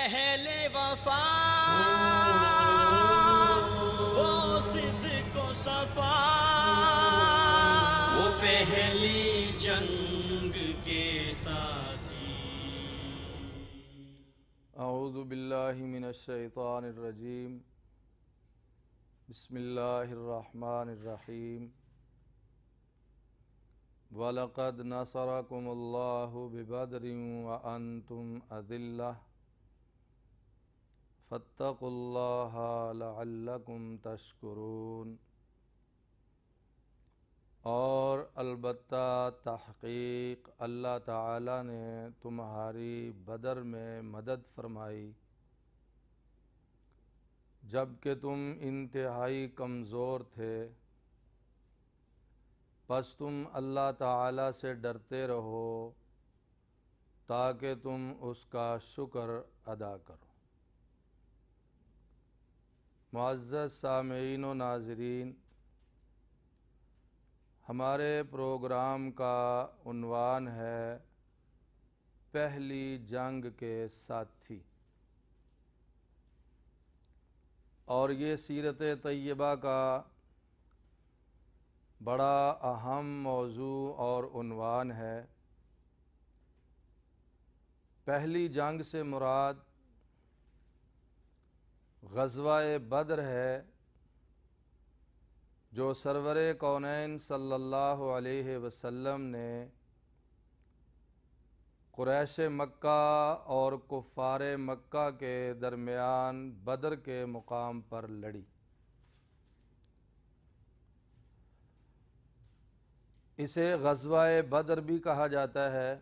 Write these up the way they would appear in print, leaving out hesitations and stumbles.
اہل وفا وہ صدق و صفا، وہ پہلی جنگ کے ساتھی۔ اعوذ باللہ من الشیطان الرجیم، بسم اللہ الرحمن الرحیم۔ وَلَقَدْ نَصَرَكُمُ اللَّهُ بِبَدْرٍ وَأَنْتُمْ أَذِلَّةٌ فَاتَّقُوا اللَّهَ لَعَلَّكُمْ تَشْكُرُونَ۔ اور البتہ تحقیق اللہ تعالیٰ نے تمہاری بدر میں مدد فرمائی جب کہ تم انتہائی کمزور تھے، پس تم اللہ تعالیٰ سے ڈرتے رہو تاکہ تم اس کا شکر ادا کرو۔ معزز سامعین و ناظرین، ہمارے پروگرام کا عنوان ہے پہلی جنگ کے ساتھی، اور یہ سیرت طیبہ کا بڑا اہم موضوع اور عنوان ہے۔ پہلی جنگ سے مراد غزوہ بدر ہے، جو سرور کونین صلی اللہ علیہ وسلم نے قریش مکہ اور کفار مکہ کے درمیان بدر کے مقام پر لڑی۔ اسے غزوہ بدر بھی کہا جاتا ہے۔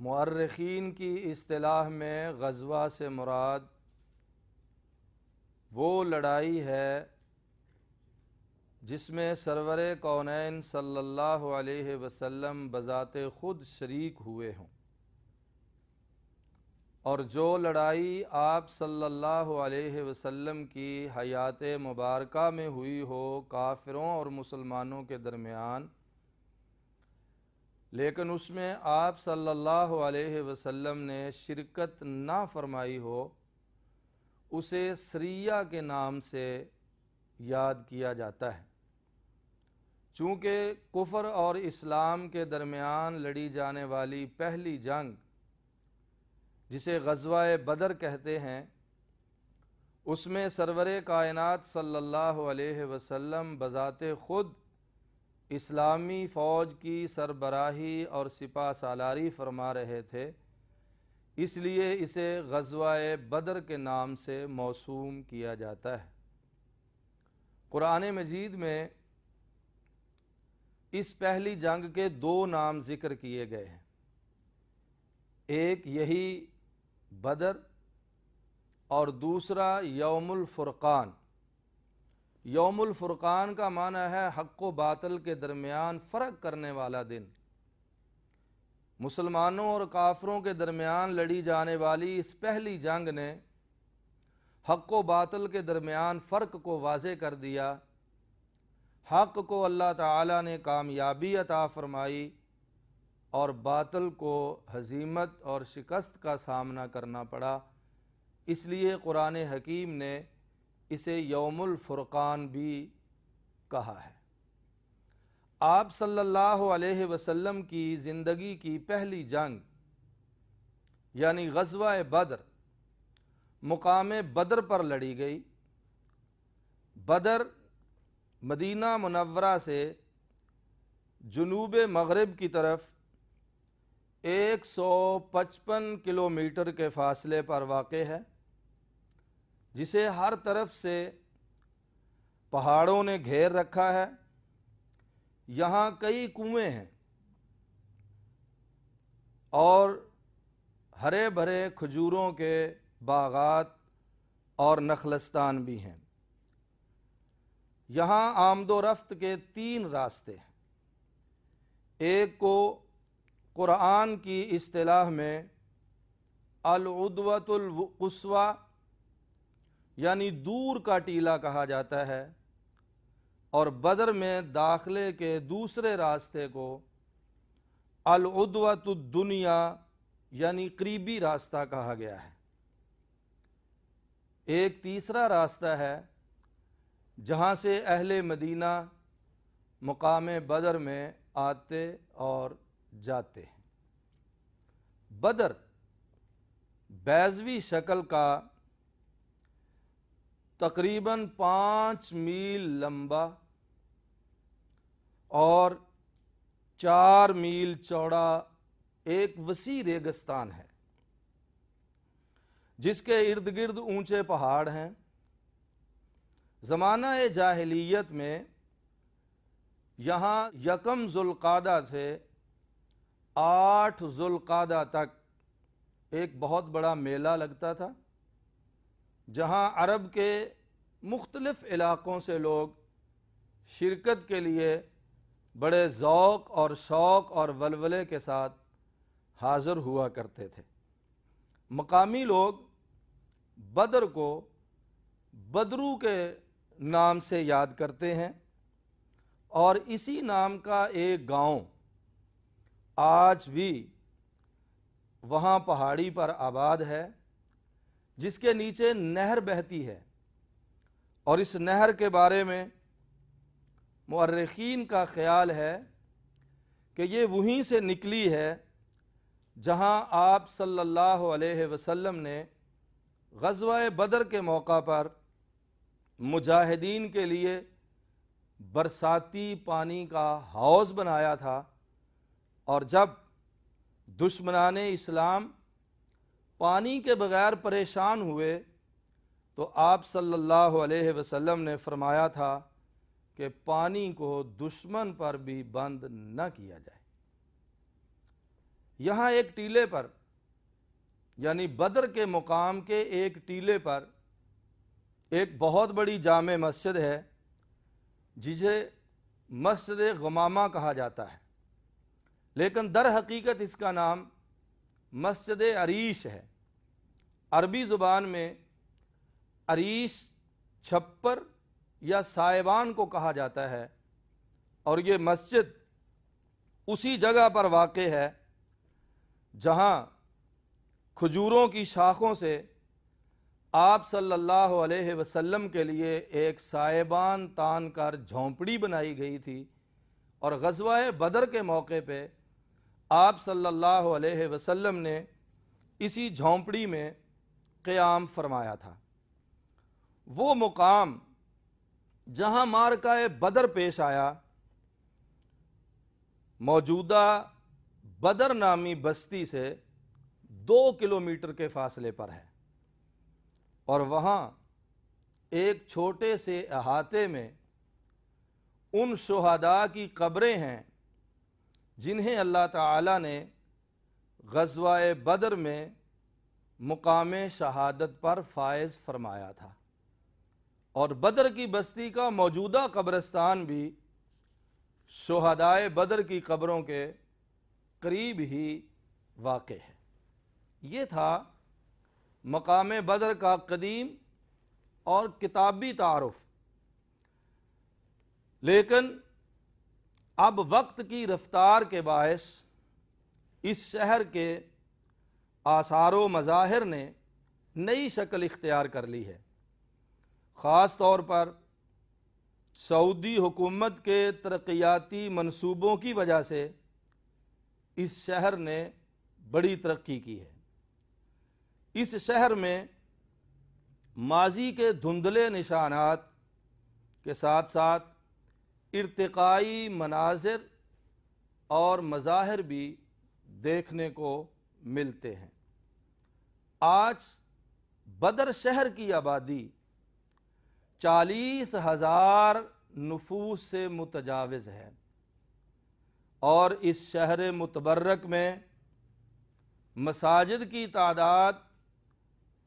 مورخین کی اصطلاح میں غزوہ سے مراد وہ لڑائی ہے جس میں سرور کونین صلی اللہ علیہ وسلم بذات خود شریک ہوئے ہوں، اور جو لڑائی آپ صلی اللہ علیہ وسلم کی حیات مبارکہ میں ہوئی ہو کافروں اور مسلمانوں کے درمیان، لیکن اس میں آپ صلی اللہ علیہ وسلم نے شرکت نہ فرمائی ہو، اسے سریہ کے نام سے یاد کیا جاتا ہے۔ چونکہ کفر اور اسلام کے درمیان لڑی جانے والی پہلی جنگ، جسے غزوہ بدر کہتے ہیں، اس میں سرور کائنات صلی اللہ علیہ وسلم بذات خود اسلامی فوج کی سربراہی اور سپہ سالاری فرما رہے تھے، اس لیے اسے غزوہ بدر کے نام سے موسوم کیا جاتا ہے۔ قرآن مجید میں اس پہلی جنگ کے دو نام ذکر کیے گئے ہیں، ایک یہی بدر اور دوسرا یوم الفرقان۔ یوم الفرقان کا معنی ہے حق و باطل کے درمیان فرق کرنے والا دن۔ مسلمانوں اور کافروں کے درمیان لڑی جانے والی اس پہلی جنگ نے حق و باطل کے درمیان فرق کو واضح کر دیا۔ حق کو اللہ تعالیٰ نے کامیابی عطا فرمائی اور باطل کو ہزیمت اور شکست کا سامنا کرنا پڑا، اس لیے قرآن حکیم نے اسے یوم الفرقان بھی کہا ہے۔ آپ صلی اللہ علیہ وسلم کی زندگی کی پہلی جنگ یعنی غزوہ بدر مقام بدر پر لڑی گئی۔ بدر مدینہ منورہ سے جنوب مغرب کی طرف 155 کلومیٹر کے فاصلے پر واقع ہے، جسے ہر طرف سے پہاڑوں نے گھیر رکھا ہے۔ یہاں کئی کنویں ہیں اور ہرے بھرے کھجوروں کے باغات اور نخلستان بھی ہیں۔ یہاں آمد و رفت کے 3 راستے ہیں۔ ایک کو قرآن کی اصطلاح میں العدوۃ القصویٰ یعنی دور کا ٹیلہ کہا جاتا ہے، اور بدر میں داخلے کے دوسرے راستے کو العدوۃ الدنیا یعنی قریبی راستہ کہا گیا ہے۔ ایک تیسرا راستہ ہے جہاں سے اہل مدینہ مقام بدر میں آتے اور جاتے ہیں۔ بدر بیضوی شکل کا تقریباً 5 میل لمبا اور 4 میل چوڑا ایک وسیع ریگستان ہے جس کے ارد گرد اونچے پہاڑ ہیں۔ زمانہ جاہلیت میں یہاں 1 ذوالقعدہ سے 8 ذوالقعدہ تک ایک بہت بڑا میلہ لگتا تھا، جہاں عرب کے مختلف علاقوں سے لوگ شرکت کے لیے بڑے ذوق اور شوق اور ولولے کے ساتھ حاضر ہوا کرتے تھے۔ مقامی لوگ بدر کو بدرو کے نام سے یاد کرتے ہیں، اور اسی نام کا ایک گاؤں آج بھی وہاں پہاڑی پر آباد ہے، جس کے نیچے نہر بہتی ہے، اور اس نہر کے بارے میں مؤرخین کا خیال ہے کہ یہ وہیں سے نکلی ہے جہاں آپ صلی اللہ علیہ وسلم نے غزوہ بدر کے موقع پر مجاہدین کے لیے برساتی پانی کا حوض بنایا تھا، اور جب دشمنان اسلام پانی کے بغیر پریشان ہوئے تو آپ صلی اللہ علیہ وسلم نے فرمایا تھا کہ پانی کو دشمن پر بھی بند نہ کیا جائے۔ یہاں ایک ٹیلے پر، یعنی بدر کے مقام کے ایک ٹیلے پر ایک بہت بڑی جامع مسجد ہے جسے مسجد غمامہ کہا جاتا ہے، لیکن در حقیقت اس کا نام مسجد عریش ہے۔ عربی زبان میں عریش چھپر یا سائبان کو کہا جاتا ہے، اور یہ مسجد اسی جگہ پر واقع ہے جہاں کھجوروں کی شاخوں سے آپ صلی اللہ علیہ وسلم کے لیے ایک سائبان تان کر جھونپڑی بنائی گئی تھی، اور غزوہ بدر کے موقع پہ آپ صلی اللہ علیہ وسلم نے اسی جھونپڑی میں قیام فرمایا تھا۔ وہ مقام جہاں معرکہ بدر پیش آیا موجودہ بدر نامی بستی سے 2 کلومیٹر کے فاصلے پر ہے، اور وہاں ایک چھوٹے سے احاطے میں ان شہداء کی قبریں ہیں جنہیں اللہ تعالیٰ نے غزوہ بدر میں مقام شہادت پر فائز فرمایا تھا، اور بدر کی بستی کا موجودہ قبرستان بھی شہداء بدر کی قبروں کے قریب ہی واقع ہے۔ یہ تھا مقام بدر کا قدیم اور کتابی تعارف، لیکن اب وقت کی رفتار کے باعث اس شہر کے آثار و مظاہر نے نئی شکل اختیار کر لی ہے۔ خاص طور پر سعودی حکومت کے ترقیاتی منصوبوں کی وجہ سے اس شہر نے بڑی ترقی کی ہے۔ اس شہر میں ماضی کے دھندلے نشانات کے ساتھ ساتھ ارتقائی مناظر اور مظاہر بھی دیکھنے کو ملتے ہیں۔ آج بدر شہر کی آبادی 40,000 نفوس سے متجاوز ہے، اور اس شہر متبرک میں مساجد کی تعداد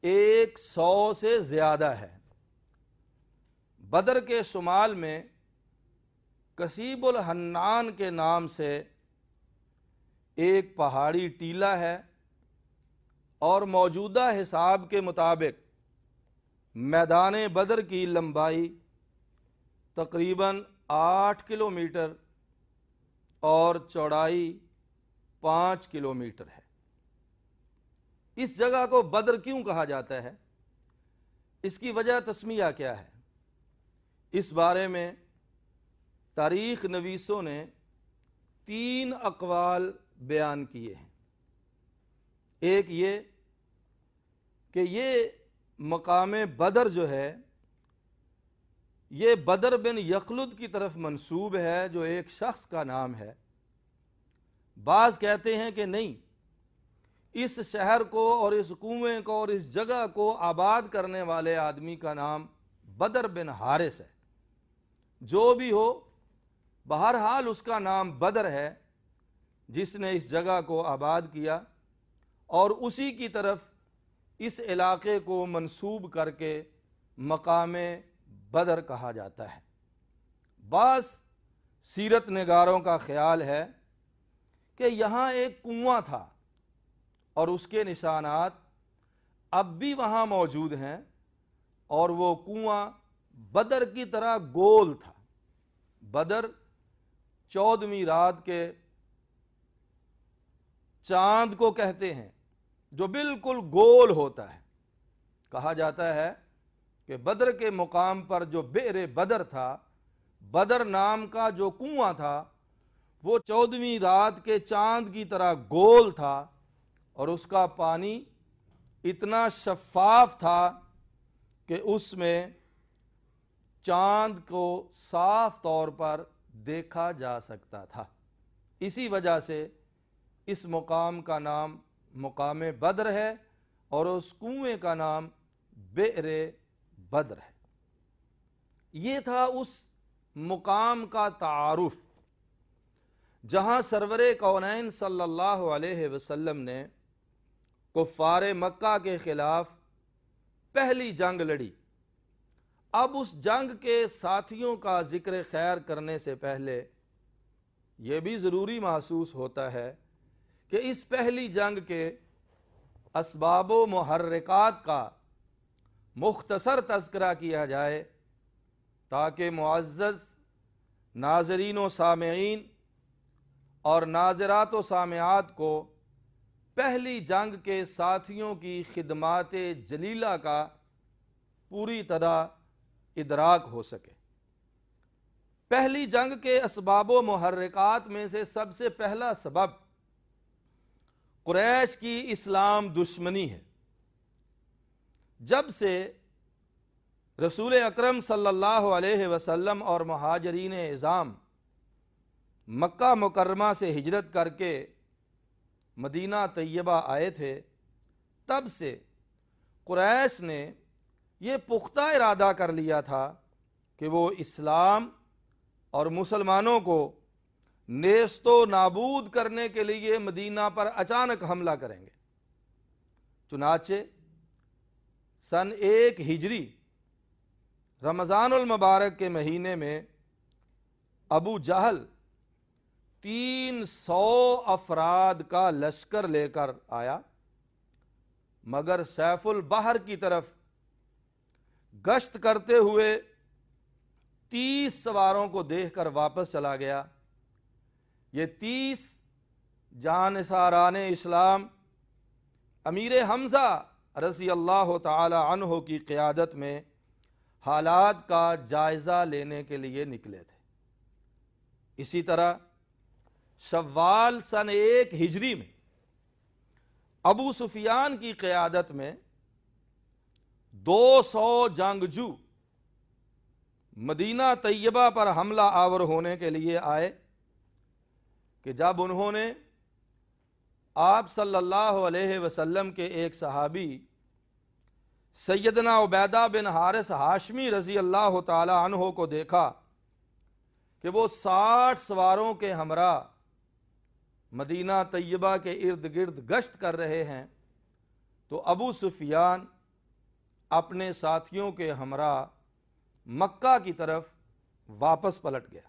100 سے زیادہ ہے۔ بدر کے شمال میں کثیب الحنان کے نام سے ایک پہاڑی ٹیلہ ہے، اور موجودہ حساب کے مطابق میدان بدر کی لمبائی تقریباً 8 کلومیٹر اور چوڑائی 5 کلومیٹر ہے۔ اس جگہ کو بدر کیوں کہا جاتا ہے؟ اس کی وجہ تسمیہ کیا ہے؟ اس بارے میں تاریخ نویسوں نے 3 اقوال بیان کیے ہیں۔ ایک یہ کہ یہ مقام بدر جو ہے یہ بدر بن یخلد کی طرف منسوب ہے، جو ایک شخص کا نام ہے۔ بعض کہتے ہیں کہ نہیں، اس شہر کو اور اس کنویں کو اور اس جگہ کو آباد کرنے والے آدمی کا نام بدر بن حارث ہے۔ جو بھی ہو، بہرحال اس کا نام بدر ہے جس نے اس جگہ کو آباد کیا، اور اسی کی طرف اس علاقے کو منسوب کر کے مقام بدر کہا جاتا ہے۔ بعض سیرت نگاروں کا خیال ہے کہ یہاں ایک کنواں تھا اور اس کے نشانات اب بھی وہاں موجود ہیں، اور وہ کنواں بدر کی طرح گول تھا۔ بدر 14ویں رات کے چاند کو کہتے ہیں جو بالکل گول ہوتا ہے۔ کہا جاتا ہے کہ بدر کے مقام پر جو بئر بدر تھا، بدر نام کا جو کنواں تھا، وہ 14ویں رات کے چاند کی طرح گول تھا، اور اس کا پانی اتنا شفاف تھا کہ اس میں چاند کو صاف طور پر دیکھا جا سکتا تھا۔ اسی وجہ سے اس مقام کا نام مقام بدر ہے، اور اس کنویں کا نام بئر بدر ہے۔ یہ تھا اس مقام کا تعارف جہاں سرور کونین صلی اللہ علیہ وسلم نے کفار مکہ کے خلاف پہلی جنگ لڑی۔ اب اس جنگ کے ساتھیوں کا ذکر خیر کرنے سے پہلے یہ بھی ضروری محسوس ہوتا ہے کہ اس پہلی جنگ کے اسباب و محرکات کا مختصر تذکرہ کیا جائے، تاکہ معزز ناظرین و سامعین اور ناظرات و سامعات کو پہلی جنگ کے ساتھیوں کی خدمات جلیلہ کا پوری طرح ادراک ہو سکے۔ پہلی جنگ کے اسباب و محرکات میں سے سب سے پہلا سبب قریش کی اسلام دشمنی ہے۔ جب سے رسول اکرم صلی اللہ علیہ وسلم اور مہاجرین اعظام مکہ مکرمہ سے ہجرت کر کے مدینہ طیبہ آئے تھے، تب سے قریش نے یہ پختہ ارادہ کر لیا تھا کہ وہ اسلام اور مسلمانوں کو نیست و نابود کرنے کے لیے مدینہ پر اچانک حملہ کریں گے۔ چنانچہ سن 1 ہجری رمضان المبارک کے مہینے میں ابو جہل 300 افراد کا لشکر لے کر آیا، مگر سیف البحر کی طرف گشت کرتے ہوئے 30 سواروں کو دیکھ کر واپس چلا گیا۔ یہ 30 جانثاران اسلام امیر حمزہ رضی اللہ تعالی عنہ کی قیادت میں حالات کا جائزہ لینے کے لیے نکلے تھے۔ اسی طرح شوال سن 1 ہجری میں ابو سفیان کی قیادت میں 200 جنگجو مدینہ طیبہ پر حملہ آور ہونے کے لیے آئے، کہ جب انہوں نے آپ صلی اللہ علیہ وسلم کے ایک صحابی سیدنا عبیدہ بن حارث ہاشمی رضی اللہ تعالی عنہ کو دیکھا کہ وہ 60 سواروں کے ہمراہ مدینہ طیبہ کے ارد گرد گشت کر رہے ہیں، تو ابو سفیان اپنے ساتھیوں کے ہمراہ مکہ کی طرف واپس پلٹ گیا۔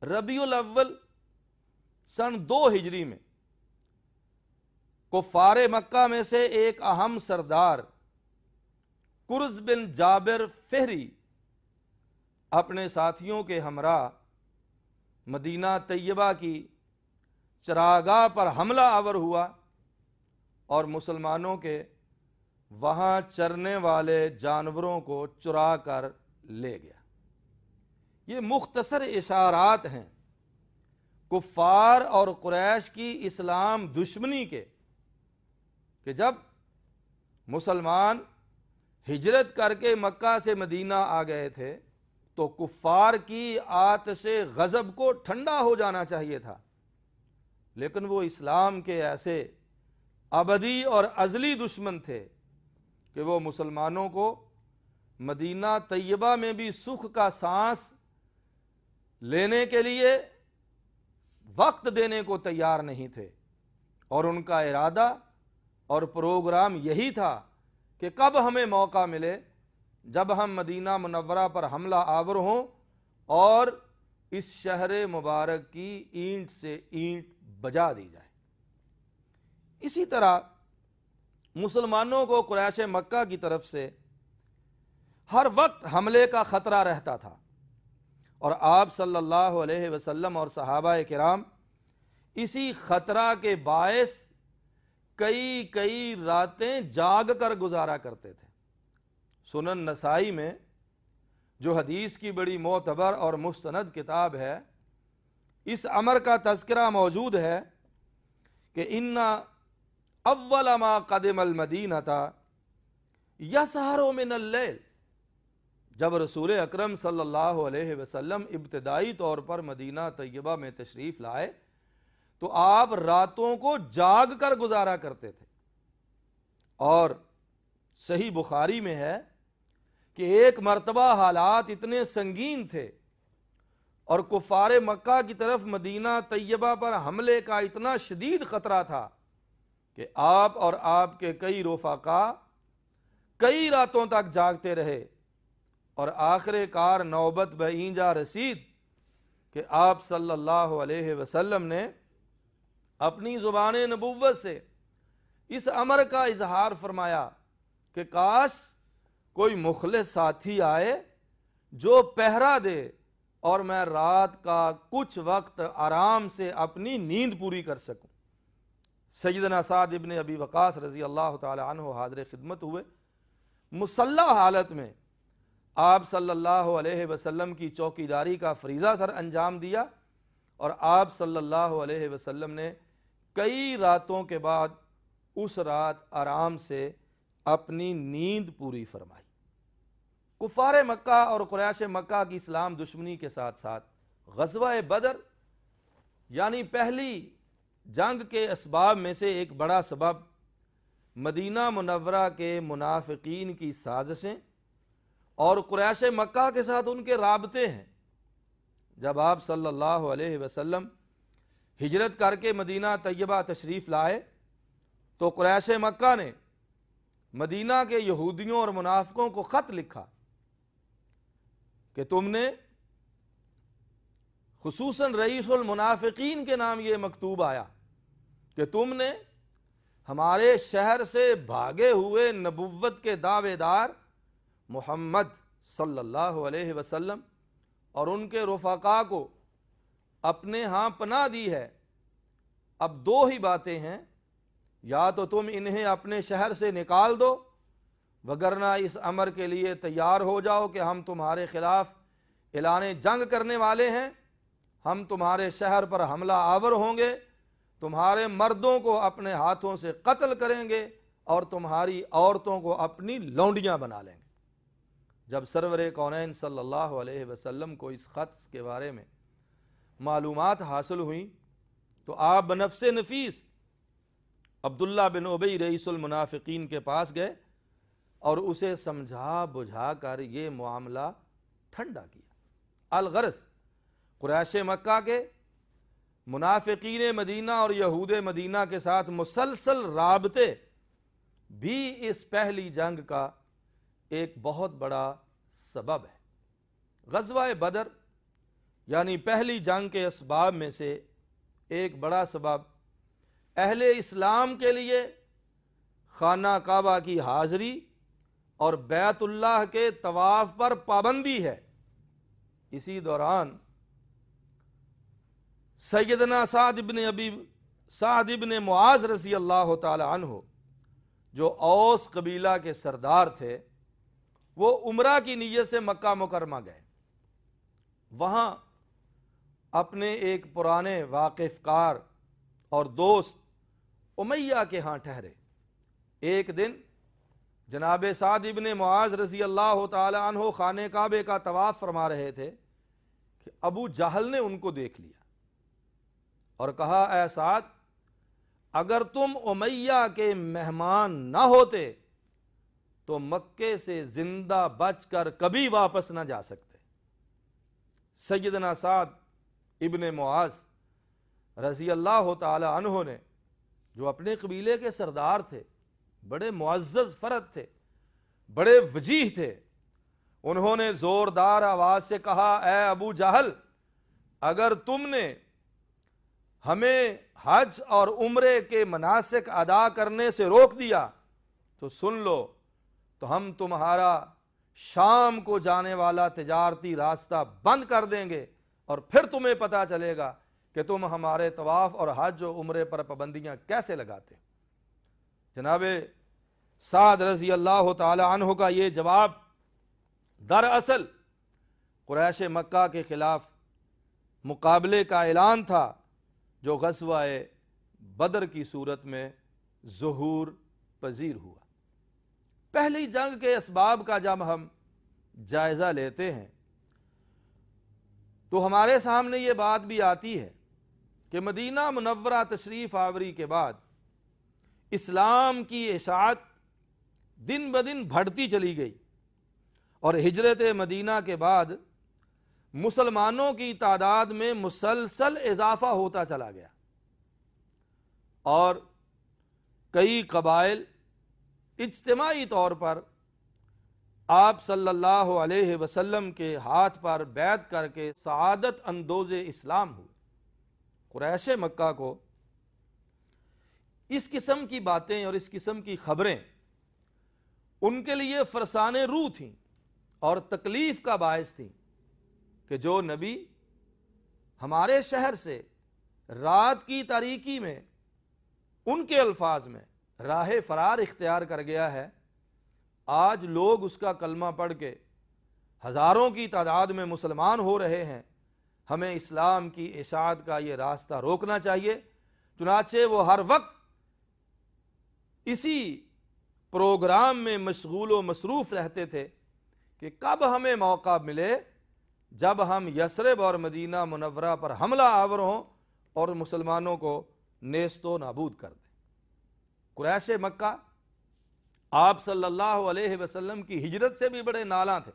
ربیع الاول سن 2 ہجری میں کفار مکہ میں سے ایک اہم سردار کرز بن جابر فہری اپنے ساتھیوں کے ہمراہ مدینہ طیبہ کی چراگاہ پر حملہ آور ہوا، اور مسلمانوں کے وہاں چرنے والے جانوروں کو چرا کر لے گیا۔ یہ مختصر اشارات ہیں کفار اور قریش کی اسلام دشمنی کے، کہ جب مسلمان ہجرت کر کے مکہ سے مدینہ آ گئے تھے تو کفار کی آتش غضب کو ٹھنڈا ہو جانا چاہیے تھا، لیکن وہ اسلام کے ایسے ابدی اور ازلی دشمن تھے کہ وہ مسلمانوں کو مدینہ طیبہ میں بھی سکھ کا سانس لینے کے لیے وقت دینے کو تیار نہیں تھے، اور ان کا ارادہ اور پروگرام یہی تھا کہ کب ہمیں موقع ملے، جب ہم مدینہ منورہ پر حملہ آور ہوں اور اس شہر مبارک کی اینٹ سے اینٹ بجا دی جائے۔ اسی طرح مسلمانوں کو قریش مکہ کی طرف سے ہر وقت حملے کا خطرہ رہتا تھا، اور آپ صلی اللہ علیہ وسلم اور صحابہ کرام اسی خطرہ کے باعث کئی راتیں جاگ کر گزارا کرتے تھے۔ سنن نسائی میں جو حدیث کی بڑی معتبر اور مستند کتاب ہے، اس امر کا تذکرہ موجود ہے کہ ان اول ما قدم المدینہ یسہر من اللیل، جب رسول اکرم صلی اللہ علیہ وسلم ابتدائی طور پر مدینہ طیبہ میں تشریف لائے تو آپ راتوں کو جاگ کر گزارا کرتے تھے، اور صحیح بخاری میں ہے کہ ایک مرتبہ حالات اتنے سنگین تھے اور کفار مکہ کی طرف مدینہ طیبہ پر حملے کا اتنا شدید خطرہ تھا کہ آپ اور آپ کے کئی رفقا کئی راتوں تک جاگتے رہے، اور آخر کار نوبت بئینجا رسید کہ آپ صلی اللہ علیہ وسلم نے اپنی زبان نبوت سے اس امر کا اظہار فرمایا کہ کاش کوئی مخلص ساتھی آئے جو پہرا دے اور میں رات کا کچھ وقت آرام سے اپنی نیند پوری کر سکوں۔ سیدنا سعد ابن ابی وقاص رضی اللہ تعالی عنہ حاضر خدمت ہوئے، مسلح حالت میں آپ صلی اللہ علیہ وسلم کی چوکیداری کا فریضہ سر انجام دیا، اور آپ صلی اللہ علیہ وسلم نے کئی راتوں کے بعد اس رات آرام سے اپنی نیند پوری فرمائی۔ کفار مکہ اور قریش مکہ کی اسلام دشمنی کے ساتھ ساتھ غزوہ بدر یعنی پہلی جنگ کے اسباب میں سے ایک بڑا سبب مدینہ منورہ کے منافقین کی سازشیں اور قریش مکہ کے ساتھ ان کے رابطے ہیں۔ جب آپ صلی اللہ علیہ وسلم ہجرت کر کے مدینہ طیبہ تشریف لائے تو قریش مکہ نے مدینہ کے یہودیوں اور منافقوں کو خط لکھا کہ تم نے، خصوصاً رئیس المنافقین کے نام یہ مکتوب آیا کہ تم نے ہمارے شہر سے بھاگے ہوئے نبوت کے دعوے دار محمد صلی اللہ علیہ وسلم اور ان کے رفقا کو اپنے ہاں پناہ دی ہے۔ اب دو ہی باتیں ہیں، یا تو تم انہیں اپنے شہر سے نکال دو، وگرنہ اس امر کے لیے تیار ہو جاؤ کہ ہم تمہارے خلاف اعلان جنگ کرنے والے ہیں، ہم تمہارے شہر پر حملہ آور ہوں گے، تمہارے مردوں کو اپنے ہاتھوں سے قتل کریں گے اور تمہاری عورتوں کو اپنی لونڈیاں بنا لیں گے۔ جب سرور کونین صلی اللہ علیہ وسلم کو اس خط کے بارے میں معلومات حاصل ہوئیں تو آپ بنفس نفیس عبداللہ بن ابی رئیس المنافقین کے پاس گئے اور اسے سمجھا بجھا کر یہ معاملہ ٹھنڈا کیا۔ الغرض قریش مکہ کے منافقین مدینہ اور یہود مدینہ کے ساتھ مسلسل رابطے بھی اس پہلی جنگ کا ایک بہت بڑا سبب ہے۔ غزوہ بدر یعنی پہلی جنگ کے اسباب میں سے ایک بڑا سبب اہل اسلام کے لیے خانہ کعبہ کی حاضری اور بیت اللہ کے طواف پر پابندی ہے۔ اسی دوران سیدنا سعد ابن معاذ رضی اللہ تعالی عنہ جو اوس قبیلہ کے سردار تھے، وہ عمرہ کی نیت سے مکہ مکرمہ گئے۔ وہاں اپنے ایک پرانے واقف کار اور دوست امیہ کے ہاں ٹھہرے۔ ایک دن جناب سعد ابن معاذ رضی اللہ تعالی عنہ خانہ کعبے کا طواف فرما رہے تھے کہ ابو جہل نے ان کو دیکھ لیا اور کہا، اے سعد، اگر تم امیہ کے مہمان نہ ہوتے تو مکے سے زندہ بچ کر کبھی واپس نہ جا سکتے۔ سیدنا سعد ابن معاذ رضی اللہ تعالی عنہ نے، جو اپنے قبیلے کے سردار تھے، بڑے معزز فرد تھے، بڑے وجیح تھے، انہوں نے زوردار آواز سے کہا، اے ابو جہل، اگر تم نے ہمیں حج اور عمرے کے مناسک ادا کرنے سے روک دیا تو سن لو، تو ہم تمہارا شام کو جانے والا تجارتی راستہ بند کر دیں گے، اور پھر تمہیں پتا چلے گا کہ تم ہمارے طواف اور حج و عمرے پر پابندیاں کیسے لگاتے۔ جناب سعد رضی اللہ تعالی عنہ کا یہ جواب دراصل قریش مکہ کے خلاف مقابلے کا اعلان تھا، جو غزوہ بدر کی صورت میں ظہور پذیر ہوا۔ پہلی جنگ کے اسباب کا جب ہم جائزہ لیتے ہیں تو ہمارے سامنے یہ بات بھی آتی ہے کہ مدینہ منورہ تشریف آوری کے بعد اسلام کی اشاعت دن بدن بڑھتی چلی گئی، اور ہجرت مدینہ کے بعد مسلمانوں کی تعداد میں مسلسل اضافہ ہوتا چلا گیا، اور کئی قبائل اجتماعی طور پر آپ صلی اللہ علیہ وسلم کے ہاتھ پر بیعت کر کے سعادت اندوز اسلام ہوئے۔ قریش مکہ کو اس قسم کی باتیں اور اس قسم کی خبریں ان کے لیے فرسان روح تھیں اور تکلیف کا باعث تھیں کہ جو نبی ہمارے شہر سے رات کی تاریکی میں ان کے الفاظ میں راہ فرار اختیار کر گیا ہے، آج لوگ اس کا کلمہ پڑھ کے ہزاروں کی تعداد میں مسلمان ہو رہے ہیں۔ ہمیں اسلام کی اشاعت کا یہ راستہ روکنا چاہیے۔ چنانچہ وہ ہر وقت اسی پروگرام میں مشغول و مصروف رہتے تھے کہ کب ہمیں موقع ملے جب ہم یثرب اور مدینہ منورہ پر حملہ آور ہوں اور مسلمانوں کو نیست و نابود کر دیں۔ قریش مکہ آپ صلی اللہ علیہ وسلم کی ہجرت سے بھی بڑے نالاں تھے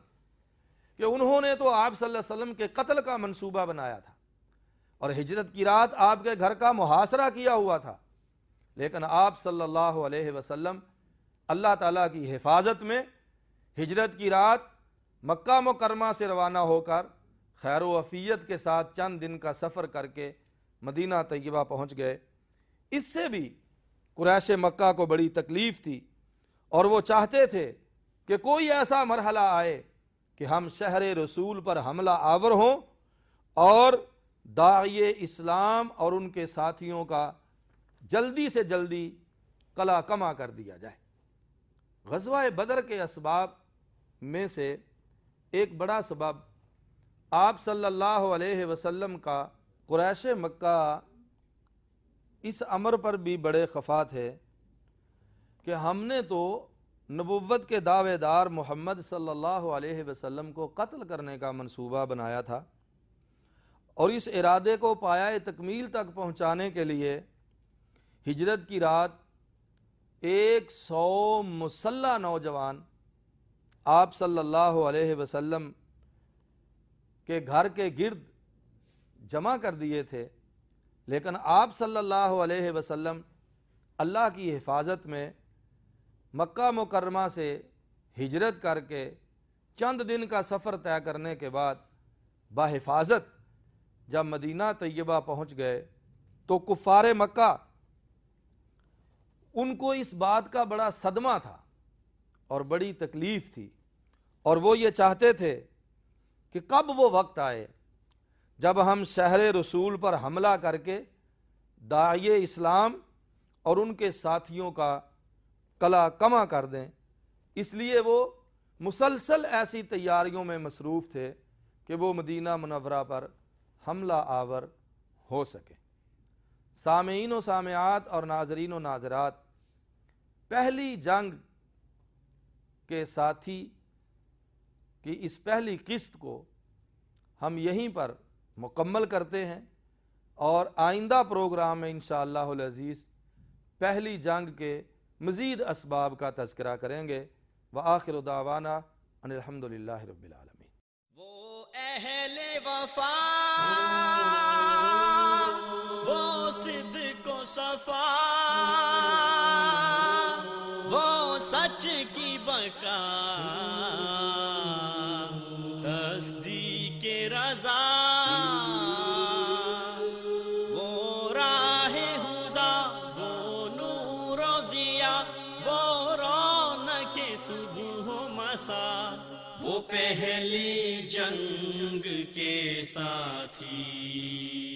کہ انہوں نے تو آپ صلی اللہ علیہ وسلم کے قتل کا منصوبہ بنایا تھا اور ہجرت کی رات آپ کے گھر کا محاصرہ کیا ہوا تھا، لیکن آپ صلی اللہ علیہ وسلم اللہ تعالیٰ کی حفاظت میں ہجرت کی رات مکہ مکرمہ سے روانہ ہو کر خیر و عافیت کے ساتھ چند دن کا سفر کر کے مدینہ طیبہ پہنچ گئے۔ اس سے بھی قریش مکہ کو بڑی تکلیف تھی، اور وہ چاہتے تھے کہ کوئی ایسا مرحلہ آئے کہ ہم شہر رسول پر حملہ آور ہوں اور داعی اسلام اور ان کے ساتھیوں کا جلدی سے جلدی قلع کما کر دیا جائے۔ غزوہ بدر کے اسباب میں سے ایک بڑا سبب آپ صلی اللہ علیہ وسلم کا قریش مکہ اس امر پر بھی بڑے خفا تھے کہ ہم نے تو نبوت کے دعوے دار محمد صلی اللہ علیہ وسلم کو قتل کرنے کا منصوبہ بنایا تھا، اور اس ارادے کو پایہ تکمیل تک پہنچانے کے لیے ہجرت کی رات 100 مسلح نوجوان آپ صلی اللہ علیہ وسلم کے گھر کے گرد جمع کر دیے تھے، لیکن آپ صلی اللہ علیہ وسلم اللہ کی حفاظت میں مکہ مکرمہ سے ہجرت کر کے چند دن کا سفر طے کرنے کے بعد بحفاظت جب مدینہ طیبہ پہنچ گئے تو کفار مکہ ان کو اس بات کا بڑا صدمہ تھا اور بڑی تکلیف تھی، اور وہ یہ چاہتے تھے کہ کب وہ وقت آئے جب ہم شہر رسول پر حملہ کر کے داعی اسلام اور ان کے ساتھیوں کا کلا کما کر دیں، اس لیے وہ مسلسل ایسی تیاریوں میں مصروف تھے کہ وہ مدینہ منورہ پر حملہ آور ہو سکے۔ سامعین و سامعات اور ناظرین و ناظرات، پہلی جنگ کے ساتھی کی اس پہلی قسط کو ہم یہیں پر مکمل کرتے ہیں، اور آئندہ پروگرام میں انشاءاللہ العزیز پہلی جنگ کے مزید اسباب کا تذکرہ کریں گے۔ وآخر دعوانا ان الحمدللہ رب العالمین۔ وہ اہل وفا، وہ صدق و صفا، وہ سچ کی بقا، تصدیق رضا، وہ راہ ہدا، وہ نور و ضیاء، وہ رونق صبح و مساء، وہ پہلی جنگ کے ساتھی۔